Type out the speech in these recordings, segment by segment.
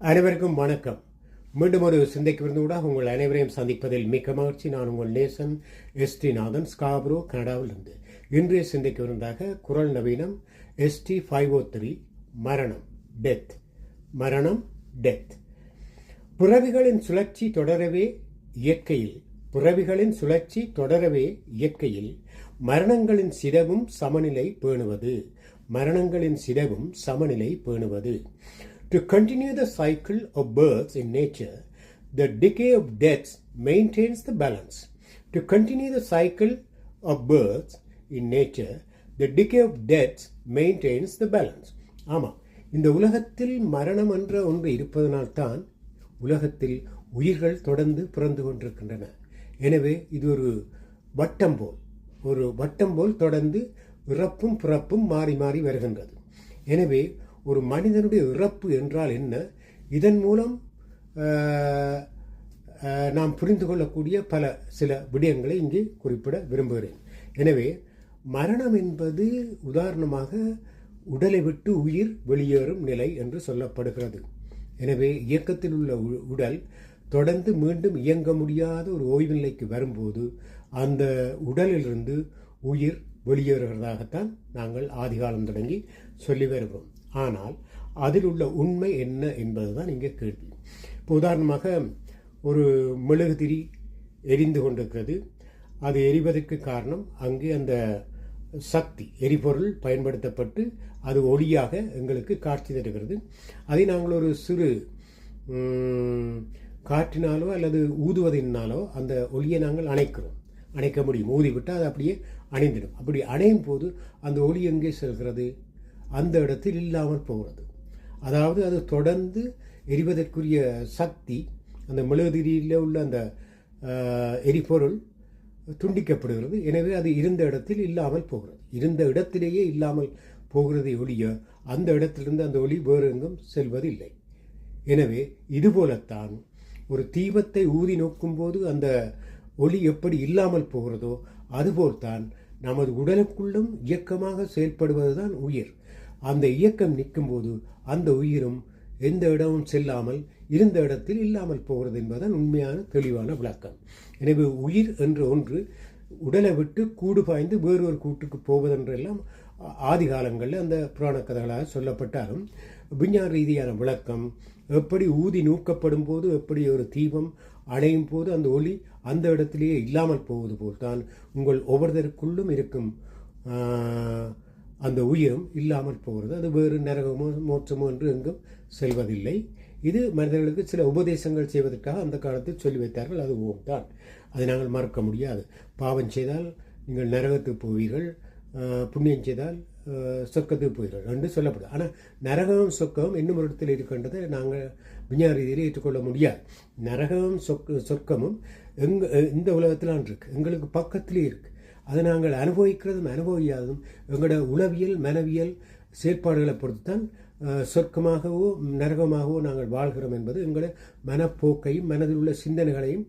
அனைவருக்கும் வணக்கம். மீண்டும் ஒரு சிந்தைக்கு விருந்தூடாக உங்கள் அனைவரையும் சந்திப்பதில் மிக்க மகிழ்ச்சி. நான் உங்கள் நேசன் எஸ்டி நாதன், ஸ்காப்ரோ, கனடாவில் இருந்து. இன்றைய சிந்தைக்கு விருந்தாக குரல் நவீனம் ST 503 மரணம், டெத். மரணம், டெத். பிறவிகளின் சுழற்சி தொடரவே இயற்கையில் மரணங்களின் சிதைவும் சமநிலை பேணுவது. To continue the cycle of births in nature, the decay of deaths maintains the balance. To continue the cycle of births in nature, the decay of deaths maintains the balance. ஆமாம், இந்த உலகத்தில் மரணம் என்ற ஒன்று இருப்பதனால்தான் உலகத்தில் உயிர்கள் தொடர்ந்து பிறந்து கொண்டிருக்கின்றன. எனவே இது ஒரு வட்டம் போல் தொடர்ந்து இறப்பும் பிறப்பும் மாறி மாறி வருகின்றது. எனவே ஒரு மனிதனுடைய இறப்பு என்றால் என்ன, இதன் மூலம் நாம் புரிந்து கொள்ளக்கூடிய சில விடயங்களை இங்கே குறிப்பிட விரும்புகிறேன். எனவே மரணம் என்பது உதாரணமாக உடலை விட்டு உயிர் வெளியேறும் நிலை என்று சொல்லப்படுகிறது. எனவே இயக்கத்தில் உள்ள உடல் தொடர்ந்து மீண்டும் இயங்க முடியாத ஒரு ஓய்வு நிலைக்கு வரும்போது அந்த உடலிலிருந்து உயிர் வெளியேறுகிறதாகத்தான் நாங்கள் ஆதிகாலம் தொடங்கி சொல்லி வருகிறோம். ஆனால் அதில் உள்ள உண்மை என்ன என்பதுதான் இங்கே கேள்வி. இப்போ உதாரணமாக ஒரு மெழுகுதிரி எரிந்து கொண்டிருக்கிறது. அது எரிவதற்கு காரணம் அங்கே அந்த சக்தி, எரிபொருள் பயன்படுத்தப்பட்டு அது ஒளியாக எங்களுக்கு காட்சி தருகிறது. அதை நாங்கள் ஒரு சிறு காற்றினாலோ அல்லது ஊதுவதினாலோ அந்த ஒளியை நாங்கள் அணைக்க முடியும். ஊதிவிட்டால் அது அப்படியே அணைந்துடும். அப்படி அணையும் போது அந்த ஒளி எங்கே செல்கிறது? அந்த இடத்தில் இல்லாமல் போகிறது. அதாவது அது தொடர்ந்து எரிவதற்குரிய சக்தி அந்த மெழுகுதிரியில் உள்ள அந்த எரிபொருள் துண்டிக்கப்படுகிறது. எனவே அது இருந்த இடத்தில் இல்லாமல் போகிறது. இருந்த இடத்திலேயே இல்லாமல் போகிறதை ஒழிய அந்த இடத்திலிருந்து அந்த ஒளி வேறு எங்கும் செல்வதில்லை. எனவே இதுபோலத்தான் ஒரு தீபத்தை ஊதி நோக்கும் போது அந்த ஒளி எப்படி இல்லாமல் போகிறதோ அதுபோல்தான் நமது உடலுக்குள்ளும் இயக்கமாக செயல்படுவதுதான் உயிர். அந்த இயக்கம் நிற்கும்போது அந்த உயிரும் எந்த இடமும் செல்லாமல் இருந்த இடத்தில் இல்லாமல் போகிறது என்பதுதான் உண்மையான தெளிவான விளக்கம். எனவே உயிர் என்ற ஒன்று உடலை விட்டு கூடு பாய்ந்து வேறொரு கூட்டுக்கு போவதென்றெல்லாம் ஆதி காலங்களில் அந்த புராண கதைகளாக சொல்லப்பட்டாலும் விஞ்ஞான ரீதியான விளக்கம் எப்படி ஊதி நூக்கப்படும் போது எப்படி ஒரு தீபம் அணையும் போது அந்த ஒளி அந்த இடத்திலேயே இல்லாமல் போவது போல்தான் உங்கள் ஒவ்வொருத்தருக்குள்ளும் இருக்கும் அந்த உயிரும் இல்லாமல் போகிறது. அது வேறு நரகமோ மோட்சமோ என்று எங்கும் செல்வதில்லை. இது மனிதர்களுக்கு சில உபதேசங்கள் செய்வதற்காக அந்த காலத்தில் சொல்லி வைத்தார்கள். அது தான், அதை நாங்கள் மறக்க முடியாது. பாவம் செய்தால் நீங்கள் நரகத்துக்கு போவீர்கள், புண்ணியம் செய்தால் சொர்க்கத்துக்கு போவீர்கள் என்று சொல்லப்படுது. ஆனால் நரகமும் சொர்க்கமும் இன்னும் ஒரு இடத்தில் இருக்கின்றதை நாங்கள் விஞ்ஞான ரீதியில் ஏற்றுக்கொள்ள முடியாது. நரகமும் சொர்க்கமும் இந்த உலகத்தில் இருக்கு, எங்களுக்கு பக்கத்திலே இருக்குது. அதை நாங்கள் அனுபவிக்கிறதும் அனுபவியாததும் எங்களோட உளவியல் மனவியல் செயற்பாடுகளை பொறுத்துத்தான் சொர்க்கமாகவோ நரகமாகவோ நாங்கள் வாழ்கிறோம் என்பது எங்களோட மனப்போக்கையும் மனதில் உள்ள சிந்தனைகளையும்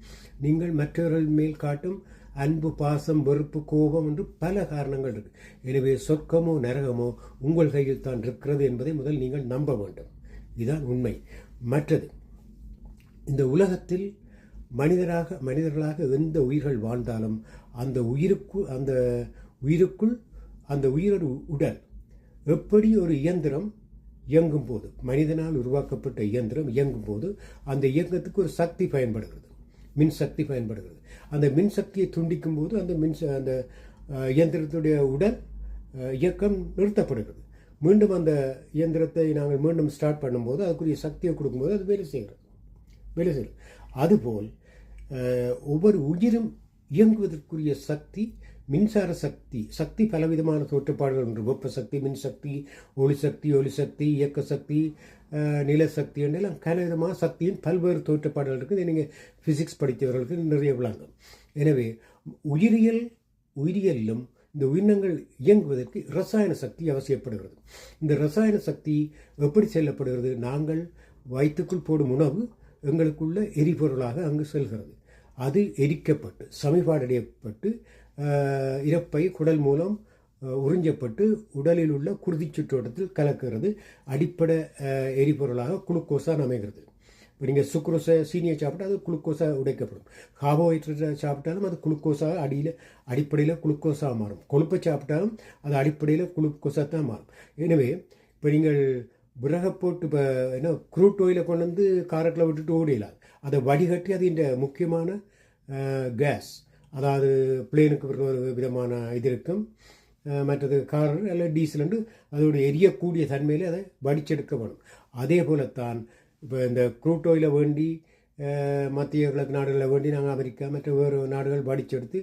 நீங்கள் மற்றவர்கள் மேல் காட்டும் அன்பு, பாசம், வெறுப்பு, கோபம் என்று பல காரணங்கள் இருக்கு. எனவே சொர்க்கமோ நரகமோ உங்கள் கையில் தான் இருக்கிறது என்பதை முதல் நீங்கள் நம்ப வேண்டும். இதுதான் உண்மை. மற்றது, இந்த உலகத்தில் மனிதர்களாக எந்த உயிர்கள் வாழ்ந்தாலும் அந்த உயிருக்குள் அந்த உயிரோட உடல் எப்படி ஒரு இயந்திரம் இயங்கும் போது, மனிதனால் உருவாக்கப்பட்ட இயந்திரம் இயங்கும் போது அந்த இயக்கத்துக்கு ஒரு சக்தி பயன்படுகிறது, மின்சக்தி பயன்படுகிறது. அந்த மின்சக்தியை துண்டிக்கும் போது அந்த இயந்திரத்துடைய உடல் இயக்கம் நிறுத்தப்படுகிறது. மீண்டும் அந்த இயந்திரத்தை நாங்கள் மீண்டும் ஸ்டார்ட் பண்ணும்போது அதுக்குரிய சக்தியை கொடுக்கும்போது அது வேலை செய்கிறது. அதுபோல் ஒவ்வொரு உயிரும் இயங்குவதற்குரிய சக்தி மின்சார சக்தி பலவிதமான தோற்றப்பாடுகள் ஒன்று. வெப்ப சக்தி, மின்சக்தி, ஒளி சக்தி, இயக்க சக்தி, நிலசக்தி என்றெல்லாம் பலவிதமான சக்தியின் பல்வேறு தோற்றப்பாடுகள் இருக்குது. நீங்கள் ஃபிசிக்ஸ் படித்தவர்களுக்கு நிறைய விளங்கும். எனவே உயிரியலிலும் இந்த உயிரினங்கள் இயங்குவதற்கு இரசாயன சக்தி அவசியப்படுகிறது. இந்த இரசாயன சக்தி எப்படி செல்லப்படுகிறது? நாங்கள் வயிற்றுக்குள் போடும் உணவு எங்களுக்குள்ள எரிபொருளாக அங்கு செல்கிறது. அது எரிக்கப்பட்டு சமிபாடடையப்பட்டு இறப்பை குடல் மூலம் உறிஞ்சப்பட்டு உடலில் உள்ள குருதி சுற்றோட்டத்தில் கலக்கிறது. அடிப்படை எரிபொருளாக குளுக்கோஸாக அமைகிறது. இப்போ நீங்கள் சுக்ரோஸை சீனியை சாப்பிட்டா அது குளுக்கோஸாக உடைக்கப்படும். கார்போஹைட்ரேட்டை சாப்பிட்டாலும் அது குளுக்கோஸாக அடிப்படையில் குளுக்கோஸாக மாறும். கொழுப்பை சாப்பிட்டாலும் அது அடிப்படையில் குளுக்கோஸாக தான் மாறும். எனவே இப்போ நீங்கள் விறகை போட்டு இப்போ என்ன க்ரூட் ஆயிலை கொண்டு வந்து காரட்டில் விட்டுட்டு ஓடிடலாம். அதை வடிகட்டி அது இந்த முக்கியமான கேஸ், அதாவது பிளேனுக்கு ஒரு விதமான இது இருக்கும், மற்றது கார் அல்ல டீசல் அதோட எரியக்கூடிய தன்மையில் அதை வடிச்செடுக்கப்படும். அதே போலத்தான் இப்போ இந்த க்ரூட் ஆயிலை வேண்டி மத்திய கிழக்கு நாடுகளில் வேண்டி நாங்கள் அமெரிக்கா மற்ற வேறு நாடுகள் வடிச்செடுத்து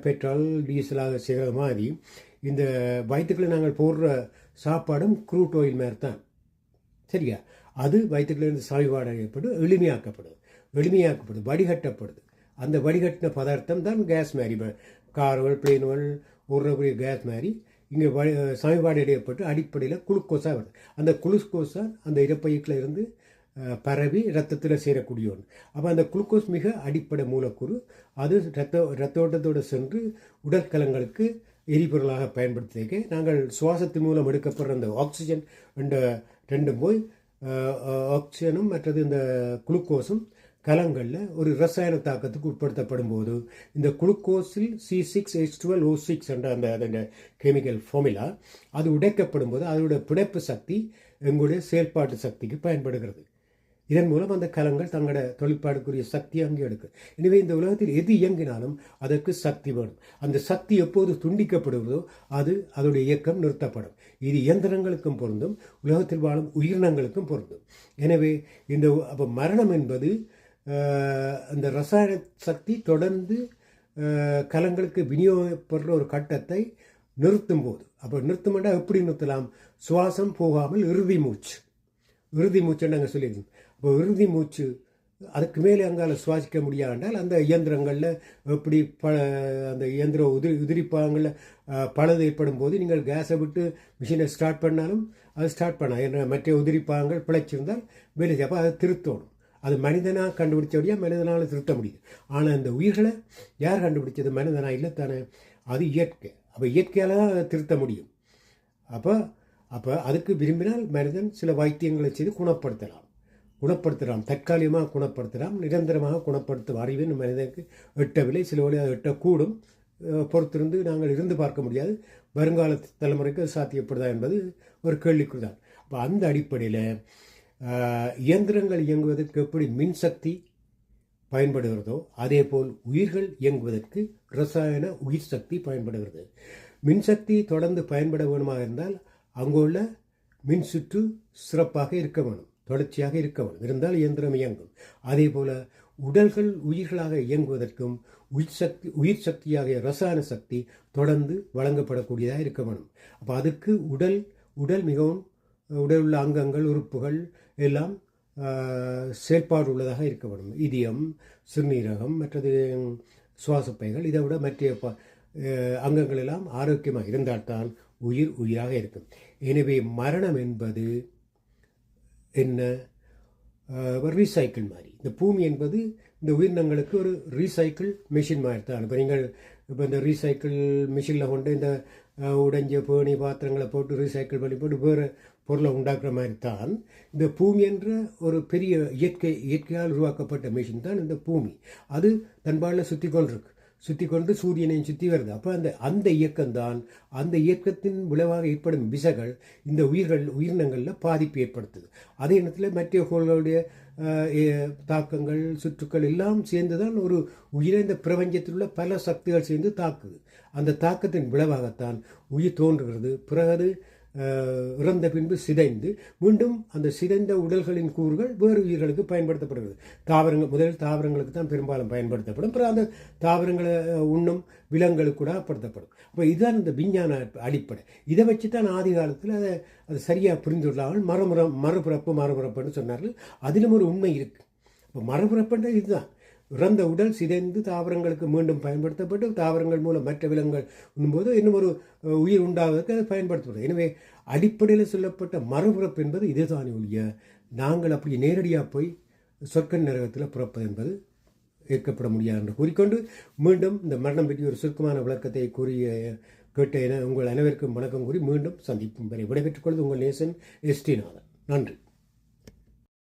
பெட்ரோல் டீசலாக செய்கிற மாதிரி இந்த வயிற்றுக்களை நாங்கள் போடுற சாப்பாடும் க்ரூட் ஆயில் மாதிரி தான். சரியா? அது வயிற்றுக்குள்ளேருந்து சாய்வாடு ஏற்பட்டு எளிமையாக்கப்படுது, வடிகட்டப்படுது. அந்த வடிகட்டின பதார்த்தம் தான் கேஸ் மாதிரி, கார்கள் பிளேன்கள் ஓடுறக்கூடிய கேஸ் மாதிரி இங்கே சாய்வாடு ஏற்பட்டு அடிப்படையில் குளுக்கோஸாக வருது. அந்த குளுக்கோஸாக அந்த இறப்பைக்குள்ள இருந்து பரவி ரத்தத்தில் சேரக்கூடிய ஒன்று. அப்போ அந்த குளுக்கோஸ் மிக அடிப்படை மூலக்கூறு. அது ரத்த ஓட்டத்தோடு சென்று உடற்கலங்களுக்கு எரிபொருளாக பயன்படுத்திக்க நாங்கள் சுவாசத்தின் மூலம் எடுக்கப்படுற அந்த ஆக்சிஜன் ரெண்டும் போய் ஆக்சிஜனும் மற்றது இந்த குளுக்கோஸும் கலங்களில் ஒரு ரசாயன தாக்கத்துக்கு உட்படுத்தப்படும் போது இந்த குளுக்கோஸில் C6H12O6 என்ற அந்த கெமிக்கல் ஃபார்முலா அது உடைக்கப்படும் போது அதோட பிணைப்பு சக்தி எங்களுடைய செயல்பாட்டு சக்திக்கு பயன்படுகிறது. இதன் மூலம் அந்த கலங்கள் தங்களோட தொழிற்பாடுக்குரிய சக்தி அங்கே எடுக்கும். எனவே இந்த உலகத்தில் எது இயங்கினாலும் அதற்கு சக்தி வேணும். அந்த சக்தி எப்போது துண்டிக்கப்படுவதோ அதோடைய இயக்கம் நிறுத்தப்படும். இது இயந்திரங்களுக்கும் பொருந்தும், உலகத்தில் வாழும் உயிரினங்களுக்கும் பொருந்தும். எனவே அப்போ மரணம் என்பது அந்த ரசாயன சக்தி தொடர்ந்து கலங்களுக்கு விநியோகப்படுற ஒரு கட்டத்தை நிறுத்தும் போது, அப்போ நிறுத்தமாட்டா எப்படி நிறுத்தலாம்? சுவாசம் போகாமல் இறுதி மூச்சு நாங்கள் சொல்லியிருக்கோம். இப்போ இறுதி மூச்சு அதுக்கு மேலே அங்கால சுவாசிக்க முடியாண்டால் அந்த இயந்திரங்களில் எப்படி அந்த இயந்திர உதிரிப்பாங்களில் பழுது ஏற்படும் போது நீங்கள் கேஸை விட்டு மிஷினை ஸ்டார்ட் பண்ணாலும் அது ஸ்டார்ட் பண்ணலாம். மற்ற உதிரிப்பாகங்கள் பிழைச்சிருந்தால் வேலை அப்போ அதை திருத்தணும். அது மனிதனாக கண்டுபிடிச்சபடியாக மனிதனால் திருத்த முடியுது. ஆனால் இந்த உயிர்களை யார் கண்டுபிடிச்சது? மனிதனாக இல்லை தானே, அது இயற்கை. அப்போ இயற்கையால் தான் அதை திருத்த முடியும். அப்போ அதுக்கு விரும்பினால் மனிதன் சில வைத்தியங்களை செய்து குணப்படுத்தலாம், தற்காலிகமாக குணப்படுத்தலாம், நிரந்தரமாக குணப்படுத்தும் அறிவு மனிதனுக்கு எட்டவில்லை. சில வழி அதை எட்டக்கூடும், பொறுத்திருந்து நாங்கள் இருந்து பார்க்க முடியாது. வருங்கால தலைமுறைக்கு சாத்தியப்படுதா என்பது ஒரு கேள்விக்குறிதான். அப்போ அந்த அடிப்படையில் இயந்திரங்கள் இயங்குவதற்கு எப்படி மின்சக்தி பயன்படுகிறதோ அதே போல் உயிர்கள் இயங்குவதற்கு ரசாயன உயிர் சக்தி பயன்படுகிறது. மின்சக்தி தொடர்ந்து பயன்பட வேணுமாக இருந்தால் அங்குள்ள மின் சுற்று சிறப்பாக இருக்க வேணும், தொடர்ச்சியாக இருக்க வேணும். இருந்தால் இயந்திரம் இயங்கும். அதே போல உடல்கள் உயிர்களாக இயங்குவதற்கும் உயிர் சக்தியாகிய ரசாயன சக்தி தொடர்ந்து வழங்கப்படக்கூடியதாக இருக்க வேணும். அப்போ அதுக்கு உடல் மிகவும் உடல் உள்ள அங்கங்கள் உறுப்புகள் எல்லாம் செயல்பாடு உள்ளதாக இருக்க வேண்டும். இதயம், சிறுநீரகம், மற்றது சுவாசப்பைகள், இதை விட மற்ற அங்கங்கள் எல்லாம் ஆரோக்கியமாக இருந்தால்தான் உயிராக இருக்கும். எனவே மரணம் என்பது என்ன? ரீசைக்கிள் மாதிரி. இந்த பூமி என்பது இந்த உயிரினங்களுக்கு ஒரு ரீசைக்கிள் மிஷின் மாதிரி தான். இப்போ இந்த ரீசைக்கிள் மிஷினில் கொண்டு இந்த உடைஞ்ச பேணி பாத்திரங்களை போட்டு ரீசைக்கிள் பண்ணி போட்டு வேறு பொருளை உண்டாக்குற மாதிரி தான் இந்த பூமி என்ற ஒரு பெரிய இயற்கையால் உருவாக்கப்பட்ட மிஷின் தான் இந்த பூமி. அது தன்பாலில் சுற்றி கொண்டு சூரியனையும் சுற்றி வருது. அப்போ அந்த இயக்கம்தான், அந்த இயக்கத்தின் விளைவாக ஏற்படும் விசைகள் இந்த உயிரினங்களில் பாதிப்பு ஏற்படுத்துது. அதே நேரத்தில் மற்ற கோள்களுடைய தாக்கங்கள் சுற்றுக்கள் எல்லாம் சேர்ந்து தான் ஒரு உயிரை இந்த பிரபஞ்சத்தில் உள்ள பல சக்திகள் சேர்ந்து தாக்குது. அந்த தாக்கத்தின் விளைவாகத்தான் உயிர் தோன்றுகிறது. பிறகு இறந்த பின்பு சிதைந்து மீண்டும் அந்த சிதைந்த உடல்களின் கூறுகள் வேறு உயிர்களுக்கு பயன்படுத்தப்படுகிறது. முதலில் தாவரங்களுக்கு தான் பெரும்பாலும் பயன்படுத்தப்படும். அப்புறம் அந்த தாவரங்களை உண்ணும் விலங்குகளுக்கு கூட படுத்தப்படும். அப்போ இதுதான் இந்த விஞ்ஞான அடிப்படை. இதை வச்சு தான் ஆதி காலத்தில் அது சரியாக புரிந்துள்ளார்கள். மறுபிறப்புன்னு சொன்னார்கள். அதிலும் ஒரு உண்மை இருக்குது. இப்போ மறுபிறப்புன்ற இதுதான், இறந்த உடல் சிதைந்து தாவரங்களுக்கு மீண்டும் பயன்படுத்தப்பட்டு தாவரங்கள் மூலம் மற்ற விலங்குகள் உண்ணும்போது இன்னும் ஒரு உயிர் உண்டாவதற்கு அதை பயன்படுத்தப்படுது. எனவே அடிப்படையில் சொல்லப்பட்ட மறுபிறப்பு என்பது இதுதானே ஒழிய நாங்கள் அப்படி நேரடியாக போய் சொர்க்க நரகத்தில் பிறப்பது என்பது ஏற்கப்பட முடியாது என்று கூறிக்கொண்டு மீண்டும் இந்த மரணம் பற்றி ஒரு சுருக்கமான விளக்கத்தை கூறிய கேட்ட உங்கள் அனைவருக்கும் வணக்கம் கூறி மீண்டும் சந்திப்பும் வரை விடைபெற்றுக் கொள்வது உங்கள் நேசன் எஸ்டி நாதன். நன்றி.